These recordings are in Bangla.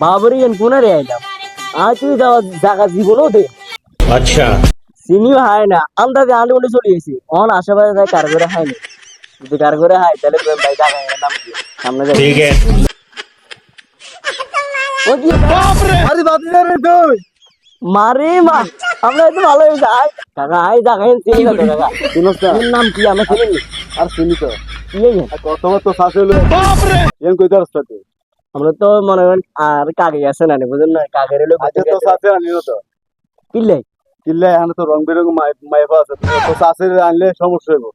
বাবরি এন কোনা রে আইলাম আর তুই যাওয়া জায়গা জীবনও দে अच्छा চিনিও হায় না আন্দাজে আলু উলে চলে গেছি অন আশেপাশে যায় কার করে হায় না যদি কার করে হায় তাহলে ভাই জায়গা নাম কি সামনে যাই ठीक है ও কি আরে বাদ দে রে তুই মারে মা আমরা একটু ভালো হয়ে যাই কাকা আই জায়গা চিনি না তো কাকা চিনস না এর নাম কি আমরা চিনি না আর চিনি তো কি এই কত তো শাসে হলো এন কই দরস্তা তুই আমরা তো মনে করেন আর কাকে আছে না বুঝেন না কাকের হলো আজকে তো শাসে আনিও তো কিল্লে কিল্লে এখানে তো রং বেরং মাইফা আছে তো শাসে আনলে সমস্যা হইব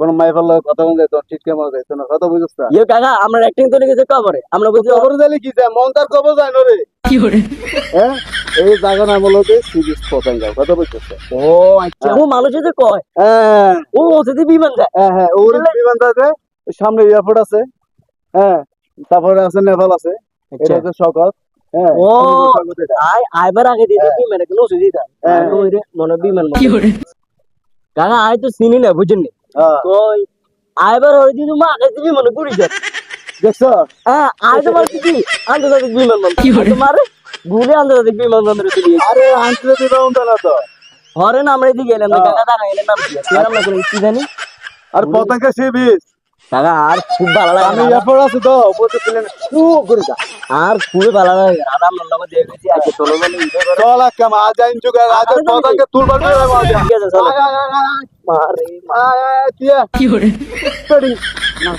কোন মাইফার লগে কথা বলতে তো ঠিক কেমন যাইতো না কথা বুঝছ না ইয়ে কাকা আমরা অ্যাক্টিং তো লিখেছে কবরে আমরা বুঝি খবর দিলে কি যায় মন তার খবর যায় না রে কি করে হ্যাঁ এই জায়গা নাম হলো যে সিরিজ পছন্দ কথা বুঝছ ও আচ্ছা ও মানুষ যে কয় হ্যাঁ ও যদি বিমান যায় হ্যাঁ হ্যাঁ ওর বিমান আছে সামনে এয়ারপোর্ট আছে হ্যাঁ তারপরে আছে নেভাল আছে এটা হচ্ছে সকাল হ্যাঁ ও সকাল এটা। আইবার আগে দিয়ে কি মানে কোনো সুজি দা হ্যাঁ। ওই রে মনে বিমান কি করে কাকা আই তো চিনি না বুঝেন নি হ্যাঁ তো আইবার ওই দিন মা আগে দিবি মনে করি যা দেখছো হ্যাঁ আই তো বলছি কি আন্তর্জাতিক বিমান বন্ধ কি করে তোমার গুলে আন্তর্জাতিক বিমান বন্ধ রে চলে আরে আন্তর্জাতিক রাউন্ড না তো হরে না আমরা এদিকে গেলাম না কাকা দাঁড়া গেলাম নাম কি আছে আমরা কোনো কি জানি আর পতঙ্গ সি বিচ কাকা আর খুব ভালো আমি লাগে এয়ারপোর্ট আছে তো বলতে প্লেন করে যা আর খুবই ভালো লাগে আর আমরা লোক দেখেছি আজকে চলো বলে চল কাম আজ আইন যুগে আজ পতঙ্গ তুল বল করে আজ ঠিক আছে চলো মারে আয় আয় কি কি করে করি না